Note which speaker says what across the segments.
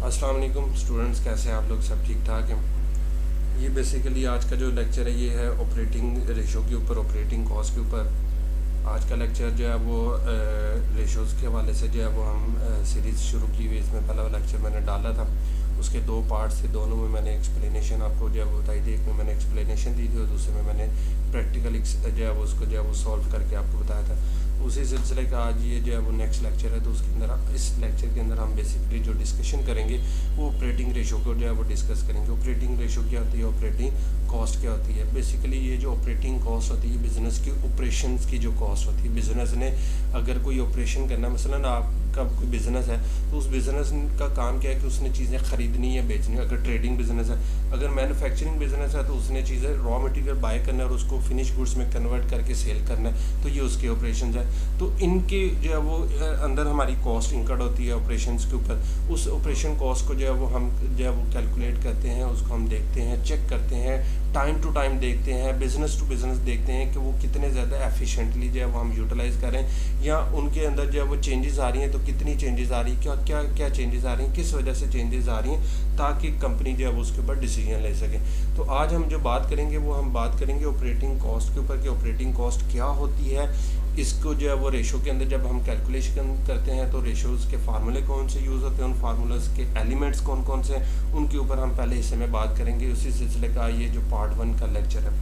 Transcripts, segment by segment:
Speaker 1: अस्सलाम वालेकुम स्टूडेंट्स, कैसे हैं आप लोग? सब ठीक ठाक हैं। ये बेसिकली आज का जो लेक्चर है ये है ऑपरेटिंग रेशो के ऊपर, ऑपरेटिंग कॉस्ट के ऊपर। आज का लेक्चर जो है वो रेशोज़ के हवाले से जो है वो हम सीरीज़ शुरू की हुई। इसमें पहला लेक्चर मैंने डाला था, उसके दो पार्ट्स थे, दोनों में मैंने एक्सप्लेनेशन आपको जो है वो बताई थी। एक में मैंने एक्सप्लेनेशन दी थी और दूसरे में मैंने प्रैक्टिकल जो है वो उसको जो है वो सॉल्व करके आपको बताया था। उसी सिलसिले का आज ये जो है वो नेक्स्ट लेक्चर है, तो उसके अंदर इस लेक्चर के अंदर हम बेसिकली जो डिस्कशन करेंगे वो ऑपरेटिंग रेशो को जो है वो डिस्कस करेंगे। ऑपरेटिंग रेशो क्या होती है, ऑपरेटिंग कॉस्ट क्या होती है। बेसिकली ये जो ऑपरेटिंग कॉस्ट होती है बिज़नेस की ऑपरेशंस की जो कॉस्ट होती है। बिज़नेस ने अगर कोई ऑपरेशन करना, मसलन आपका कोई बिज़नेस है तो उस बिज़नेस का काम क्या है कि उसने चीज़ें ख़रीदनी है, बेचनी है। अगर ट्रेडिंग बिज़नेस है, अगर मैन्युफैक्चरिंग बिज़नेस है तो उसने चीज़ें रॉ मटेरियल बाय करना है और उसको फिनिश गुड्स में कन्वर्ट करके सेल करना है, तो ये उसके ऑपरेशन है। तो इनके जो है वो अंदर हमारी कॉस्ट इंकर्ड होती है ऑपरेशंस के ऊपर। उस ऑपरेशन कॉस्ट को जो है वो हम जो है वो कैलकुलेट करते हैं, उसको हम देखते हैं, चेक करते हैं, टाइम टू टाइम देखते हैं, बिज़नेस टू बिज़नेस देखते हैं कि वो कितने ज़्यादा एफिशिएंटली जो है वो हम यूटिलाइज़ करें, या उनके अंदर जो है वो चेंजेस आ रही हैं तो कितनी चेंजेस आ रही हैं, क्या क्या क्या चेंजेस आ रही हैं, किस वजह से चेंजेस आ रही हैं, ताकि कंपनी जो है वो उसके ऊपर डिसीजन ले सके। तो आज हम जो बात करेंगे वो हम बात करेंगे ऑपरेटिंग कॉस्ट के ऊपर कि ऑपरेटिंग कॉस्ट क्या होती है। इसको जो है वो रेशो के अंदर जब हम कैलकुलेशन करते हैं तो रेशोज़ के फार्मूले कौन से यूज़ होते हैं, उन फार्मूलाज के एलिमेंट्स कौन कौन से हैं, उनके ऊपर हम पहले हिस्से में बात करेंगे। उसी सिलसिले का ये जो पार्ट 1 का लेक्चर है,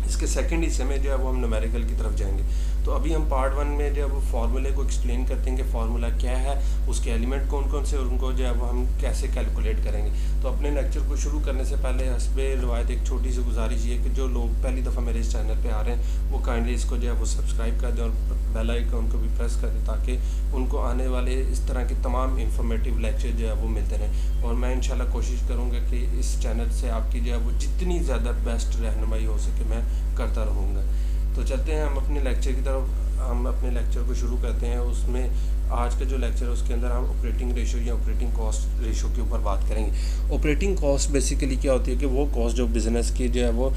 Speaker 1: इसके सेकंड हिस्से में जो है वो हम न्यूमेरिकल की तरफ जाएंगे। तो अभी हम पार्ट 1 में जो है वो फार्मूले को एक्सप्लेन करते हैं कि फार्मूला क्या है, उसके एलिमेंट कौन कौन से और उनको जो है वो हम कैसे कैलकुलेट करेंगे। तो अपने लेक्चर को शुरू करने से पहले हस्बे रिवायत एक छोटी सी गुजारिश ये कि जो लोग पहली दफ़ा मेरे इस चैनल पे आ रहे हैं वो काइंडली इसको जो है वो सब्सक्राइब कर दें और बेल आइकन को भी प्रेस कर दें, ताकि उनको आने वाले इस तरह के तमाम इंफॉर्मेटिव लेक्चर जो है वो मिलते रहें। और मैं इंशाल्लाह कोशिश करूँगा कि इस चैनल से आपकी जो है वो जितनी ज़्यादा बेस्ट रहनुमाई हो सके मैं करता रहूँगा। तो चलते हैं हम अपने लेक्चर की तरफ। हम अपने लेक्चर को शुरू करते हैं। उसमें आज का जो लेक्चर है उसके अंदर हम ऑपरेटिंग रेशो या ऑपरेटिंग कॉस्ट रेशो के ऊपर बात करेंगे। ऑपरेटिंग कॉस्ट बेसिकली क्या होती है कि वो कॉस्ट जो बिज़नेस की जो है वो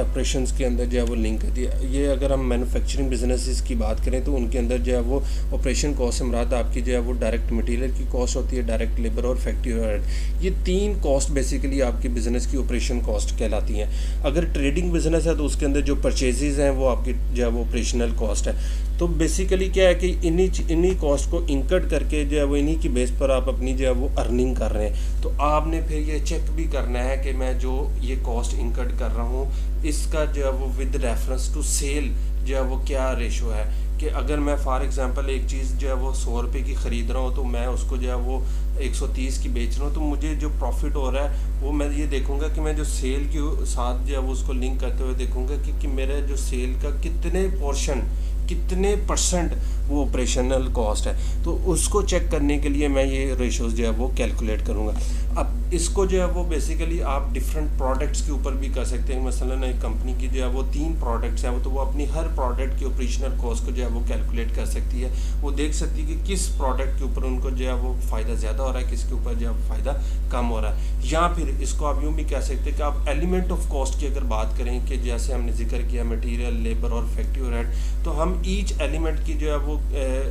Speaker 1: ऑपरेशंस के अंदर जो है वो लिंक करती है। ये अगर हम मैन्युफैक्चरिंग बिजनेसेस की बात करें तो उनके अंदर जो है वो ऑपरेशन कॉस्ट से मुराद आपकी जो है वो डायरेक्ट मटीरियल की कॉस्ट होती है, डायरेक्ट लेबर और फैक्ट्री ओवरहेड। ये तीन कॉस्ट बेसिकली आपकी बिज़नेस की ऑपरेशन कॉस्ट कहलाती हैं। अगर ट्रेडिंग बिजनेस है तो उसके अंदर जो परचेजेज़ हैं वो आपकी जो है वो ऑपरेशनल कॉस्ट है। तो बेसिकली क्या है कि इन्हीं कॉस्ट को इंकर्ड करके जो है वो इन्हीं की बेस पर आप अपनी जो है वो अर्निंग कर रहे हैं। तो आपने फिर ये चेक भी करना है कि मैं जो ये कॉस्ट इंकर्ड कर रहा हूँ इसका जो है वो विद रेफरेंस टू सेल जो है वो क्या रेशो है। कि अगर मैं फॉर एग्जांपल एक चीज़ जो है वो 100 रुपये की ख़रीद रहा हूँ तो मैं उसको जो है वो 130 की बेच रहा हूँ, तो मुझे जो प्रॉफिट हो रहा है वो मैं ये देखूँगा कि मैं जो सेल के साथ जो है वो उसको लिंक करते हुए देखूँगा कि मेरा जो सेल का कितने पोर्शन, कितने परसेंट वो ऑपरेशनल कॉस्ट है। तो उसको चेक करने के लिए मैं ये रेशोज़ जो है वो कैलकुलेट करूँगा। अब इसको जो है वो बेसिकली आप डिफरेंट प्रोडक्ट्स के ऊपर भी कर सकते हैं। मसलन एक कंपनी की जो है वो 3 प्रोडक्ट्स हैं, वो तो वो अपनी हर प्रोडक्ट की ऑपरेशनल कॉस्ट को जो है वो कैलकुलेट कर सकती है। वो देख सकती है कि किस प्रोडक्ट के ऊपर उनको जो है वो फ़ायदा ज़्यादा हो रहा है, किसके ऊपर जो है फ़ायदा कम हो रहा है। या फिर इसको आप यूँ भी कह सकते हैं कि आप एलिमेंट ऑफ कॉस्ट की अगर बात करें कि जैसे हमने जिक्र किया मटीरियल, लेबर और फैक्ट्री ओवरहेड, तो हम ईच एलिमेंट की जो है वो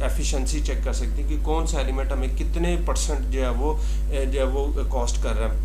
Speaker 1: एफिशिएंसी चेक कर सकते हैं कि कौन सा एलिमेंट हमें कितने परसेंट जो है वो कॉस्ट कर रहा है,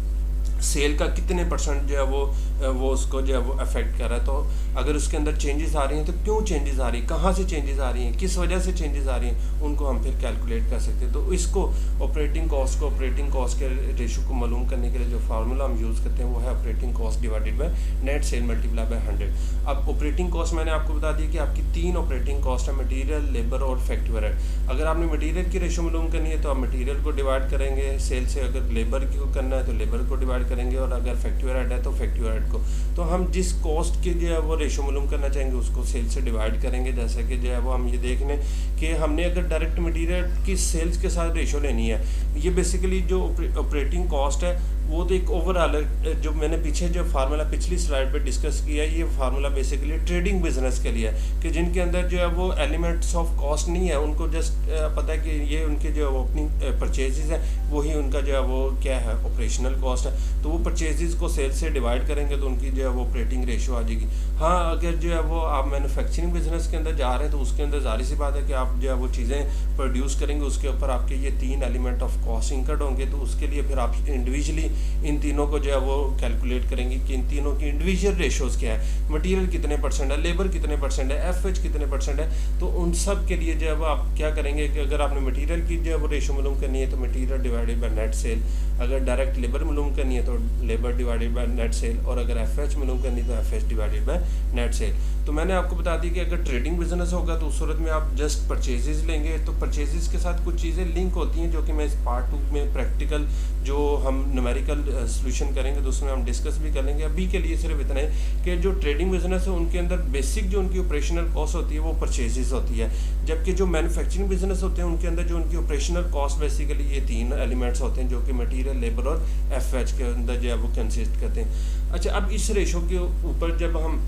Speaker 1: सेल का कितने परसेंट जो है वो उसको जो है वो अफेक्ट कर रहा है। तो अगर उसके अंदर चेंजेस आ रही हैं तो क्यों चेंजेस आ रही हैं, कहाँ से चेंजेस आ रही हैं, किस वजह से चेंजेस आ रही हैं, उनको हम फिर कैलकुलेट कर सकते हैं। तो इसको ऑपरेटिंग कॉस्ट के रेशो को मालूम करने के लिए जो फार्मूला हम यूज़ करते हैं वो है operating cost divided by net cell multiply by 100। अब ऑपरेटिंग कॉस्ट मैंने आपको बता दी कि आपकी 3 ऑपरेटिंग कॉस्ट है, मटीरियल, लेबर और फैक्ट्री ओवरहेड। अगर आपने मटीरियल की रेशो मालूम करनी है तो आप मटीरियल को डिवाइड करेंगे सेल से, अगर लेबर को करना है तो लेबर को डिवाइड करेंगे, और अगर फैक्ट्री ओवरहेड है तो फैक्ट्री ओवरहेड को। तो हम जिस कॉस्ट की जो है वो रेशो मालूम करना चाहेंगे उसको सेल से डिवाइड करेंगे। जैसे कि जो है वो हम ये देख लें कि हमने अगर डायरेक्ट मटीरियल की सेल्स के साथ रेशो लेनी है, ये बेसिकली जो ऑपरेटिंग कॉस्ट है वो तो एक ओवरऑल है। जो मैंने पीछे जो फार्मूला पिछली स्लाइड पे डिस्कस किया है, ये फार्मूला बेसिकली ट्रेडिंग बिजनेस के लिए है कि जिनके अंदर जो है वो एलिमेंट्स ऑफ कॉस्ट नहीं है, उनको जस्ट पता है कि ये उनके जो अपनी परचेजेस है वही उनका जो है वो क्या है ऑपरेशनल कॉस्ट है। तो वो परचेजेस को सेल से डिवाइड करेंगे तो उनकी जो है वो ऑपरेटिंग रेशो आ जाएगी। हाँ, अगर जो है वो आप मैन्युफैक्चरिंग बिजनेस के अंदर जा रहे हैं तो उसके अंदर जाहिर सी बात है कि आप जो है वो चीज़ें प्रोड्यूस करेंगे, उसके ऊपर आपके ये 3 एलिमेंट ऑफ कॉस्ट इंकर्ड होंगे, तो उसके लिए फिर आप इंडिविजुअली इन तीनों को जो है वो कैलकुलेट करेंगे कि इन तीनों की इंडिविजुअल रेशोज़ क्या है, मटीरियल कितने परसेंट है, लेबर कितने परसेंट है, एफएच कितने परसेंट है। तो उन सब के लिए जो है वो आप क्या करेंगे कि अगर आपने मटीरियल की जो है वो रेशो मालूम करनी है तो material divided by net cell, अगर डायरेक्ट लेबर मालूम करनी है तो labour divided by net cell, और अगर एफएच मालूम करनी है तो FH divided by net cell. तो मैंने आपको बता दी कि अगर ट्रेडिंग बिजनेस होगा तो उस सूरत में आप जस्ट परचेजेस लेंगे, तो परचेजेस के साथ कुछ चीज़ें लिंक होती हैं जो कि मैं इस पार्ट 2 में प्रैक्टिकल जो हम न्यूमेरिकल सोल्यूशन करेंगे तो उसमें हम डिस्कस भी कर लेंगे। अभी के लिए सिर्फ इतना है कि जो ट्रेडिंग बिजनेस है उनके अंदर बेसिक जो उनकी ऑपरेशनल कॉस्ट होती है वो परचेजेस होती है, जबकि जो मैन्युफैक्चरिंग बिजनेस होते हैं उनके अंदर जो उनकी ऑपरेशनल कॉस्ट बेसिकली ये 3 एलिमेंट्स होते हैं जो कि मटीरियल, लेबर और एफएच के अंदर जो है वो कंसिस्ट करते हैं। अच्छा, अब इस रेशो के ऊपर जब हम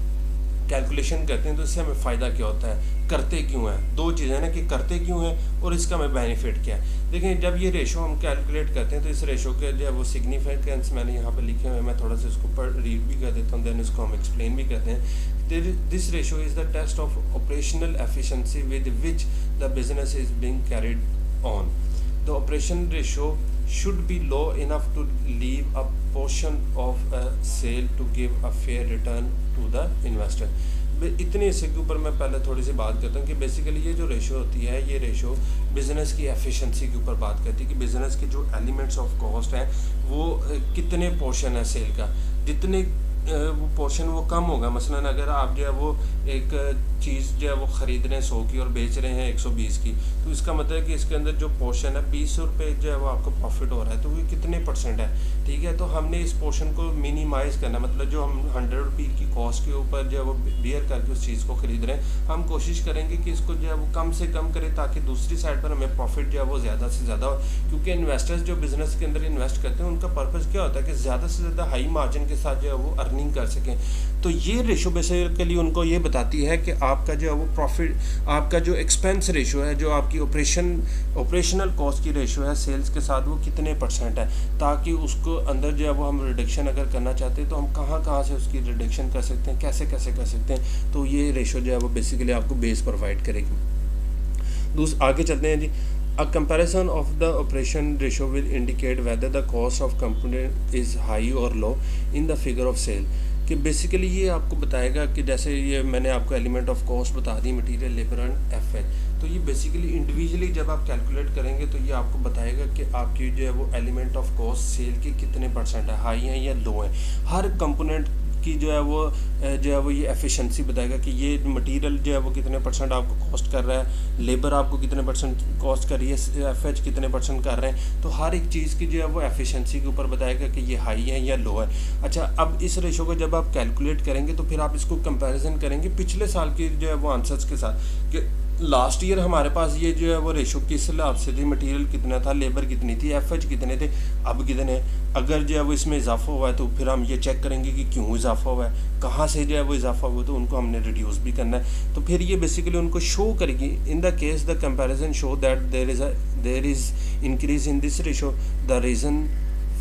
Speaker 1: कैलकुलेशन करते हैं तो इससे हमें फ़ायदा क्या होता है, करते क्यों है, 2 चीज़ें ना कि करते क्यों है और इसका हमें बेनिफिट क्या है। देखें, जब ये रेशो हम कैलकुलेट करते हैं तो इस रेशो के जो है वो सिग्निफिकेंस मैंने यहाँ पे लिखे हुए हैं, मैं थोड़ा सा इसको पढ़ रीड भी कर देता हूँ, देन इसको हम एक्सप्लेन भी करते हैं। This ratio is the test of operational efficiency with which the business is being carried on. The operation ratio should be low enough to leave a portion of a sale to give a fair return to the investor। इतने हिस्से के ऊपर मैं पहले थोड़ी सी बात करता हूँ कि बेसिकली ये जो रेशो होती है ये रेशो बिज़नेस की एफिशिएंसी के ऊपर बात करती है कि बिज़नेस के जो एलिमेंट्स ऑफ कॉस्ट हैं वो कितने पोर्शन है सेल का, जितने वो पोर्शन वो कम होगा। मसलन अगर आप जो है वो एक चीज़ जो है वो ख़रीद रहे हैं 100 की और बेच रहे हैं 120 की, तो इसका मतलब है कि इसके अंदर जो पोर्शन है 20 रुपये जो है वो आपको प्रॉफिट हो रहा है, तो वो कितने परसेंट है, ठीक है। तो हमने इस पोर्शन को मिनिमाइज़ करना, मतलब जो हम 100 रुपये की कॉस्ट के ऊपर जो है वो बियर करके उस चीज़ को ख़रीद रहे हैं, हम कोशिश करेंगे कि इसको जो है वो कम से कम करें ताकि दूसरी साइड पर हमें प्रॉफिट जो है वो ज़्यादा से ज़्यादा हो। क्योंकि इन्वेस्टर्स जो बिज़नेस के अंदर इन्वेस्ट करते हैं उनका पर्पज़ क्या होता है कि ज़्यादा से ज़्यादा हाई मार्जिन के साथ जो है वो अर्निंग कर सकें। तो ये रेशो बेसिकली उनको ये बताती है कि आपका जो है वो प्रॉफिट, आपका जो एक्सपेंस रेशो है, जो आपकी ऑपरेशनल कॉस्ट की रेशो है सेल्स के साथ, वो कितने परसेंट है, ताकि उसको अंदर जो है वो हम रिडक्शन अगर करना चाहते हैं तो हम कहाँ से उसकी रिडक्शन कर सकते हैं, कैसे कर सकते हैं। तो ये रेशो जो है वो बेसिकली आपको बेस प्रोवाइड करेगी। आगे चलते हैं जी। A comparison of the operation ratio will indicate whether the cost of component is high or low in the figure of sale। कि बेसिकली ये आपको बताएगा कि जैसे ये मैंने आपको एलिमेंट ऑफ कॉस्ट बता दी, मटेरियल, लेबर एंड एफएच, तो ये बेसिकली इंडिविजुअली जब आप कैलकुलेट करेंगे तो ये आपको बताएगा कि आपकी जो है वो एलिमेंट ऑफ कॉस्ट सेल के कितने परसेंट है, हाई हैं या लो हैं। हर कंपोनेंट की जो है वो ये एफिशिएंसी बताएगा कि ये मटेरियल जो है वो कितने परसेंट आपको कॉस्ट कर रहा है, लेबर आपको कितने परसेंट कॉस्ट कर रही है, एफएच कितने परसेंट कर रहे हैं। तो हर एक चीज़ की जो है वो एफिशिएंसी के ऊपर बताएगा कि ये हाई है या लो है। अच्छा, अब इस रेशो को जब आप कैलकुलेट करेंगे तो फिर आप इसको कंपैरिजन करेंगे पिछले साल की जो है वो आंसर्स के साथ कि लास्ट ईयर हमारे पास ये जो है वो रेशो किस हिसाब से थी, मटेरियल कितना था, लेबर कितनी थी, एफएच कितने थे, अब कितने। अगर जो है वो इसमें इजाफा हुआ है तो फिर हम ये चेक करेंगे कि क्यों इजाफा हुआ है, कहाँ से जो है वो इजाफा हुआ, तो उनको हमने रिड्यूस भी करना है। तो फिर ये बेसिकली उनको शो करेगी। In the case the comparison show that there is increase in this ratio, the reason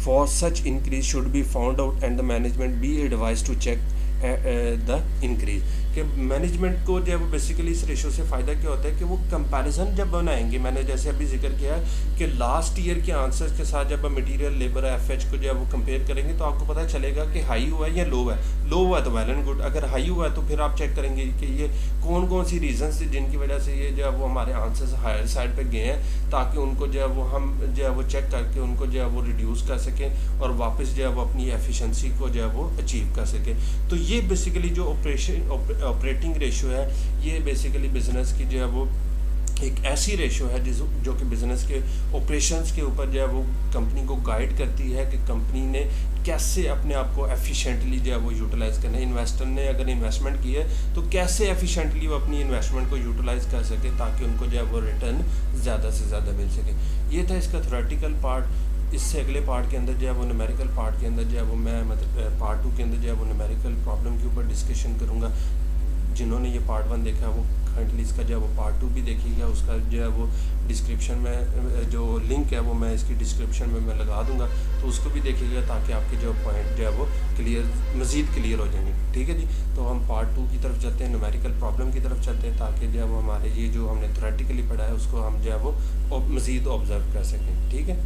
Speaker 1: for such increase should be found out and the management be advise to check the increase. कि management को जो है वो basically इस ratio से फ़ायदा क्या होता है कि वो कंपैरिजन जब बनाएंगे, मैंने जैसे अभी जिक्र किया है कि लास्ट ईयर के आंसर्स के साथ जब मटेरियल, लेबर, एफएच को जो है वो कंपेयर करेंगे तो आपको पता चलेगा कि हाई हुआ है या लो है। लो हुआ है तो वेल एंड गुड, अगर हाई हुआ है तो फिर आप चेक करेंगे कि ये कौन सी रीजंस थी जिनकी वजह से ये जो है वो हमारे आंसर्स हायर साइड पर गए हैं, ताकि उनको जो है वो हम जो है वो चेक करके उनको जो है वो रिड्यूस कर सकें और वापस जो है वो अपनी एफिशिएंसी को जो है वो अचीव कर सकें। तो ये बेसिकली जो ऑपरेटिंग रेशो है, ये बेसिकली बिजनेस की जो है वो एक ऐसी रेशो है जो कि बिजनेस के ऑपरेशंस के ऊपर जो है वो कंपनी को गाइड करती है कि कंपनी ने कैसे अपने आप को एफिशिएंटली जो है वो यूटिलाइज़ करना है। इन्वेस्टर ने अगर इन्वेस्टमेंट की है तो कैसे एफिशिएंटली वो अपनी इन्वेस्टमेंट को यूटिलाइज़ कर सके ताकि उनको जो है वो रिटर्न ज़्यादा से ज़्यादा मिल सके। ये था इसका थ्योरेटिकल पार्ट। इससे अगले पार्ट के अंदर जो है वो न्यूमेरिकल पार्ट के अंदर जो है वो मैं मतलब पार्ट 2 के अंदर जो है वो न्यूमेरिकल प्रॉब्लम के ऊपर डिस्कशन करूँगा। जिन्होंने ये पार्ट 1 देखा है वो काइंडली इसका जो है वो पार्ट 2 भी देखिएगा। उसका जो है वो डिस्क्रिप्शन में जो लिंक है वो मैं इसकी डिस्क्रिप्शन में मैं लगा दूंगा, तो उसको भी देखिएगा ताकि आपके जो पॉइंट जो है वो मज़ीद क्लियर हो जाएंगे। ठीक है जी, तो हम पार्ट 2 की तरफ चलते हैं, न्यूमेरिकल प्रॉब्लम की तरफ चलते हैं, ताकि जो है वो हमारे ये जो हमने थ्योरेटिकली पढ़ा है उसको हम जो है वो मज़ीद ऑब्जर्व कर सकें। ठीक है।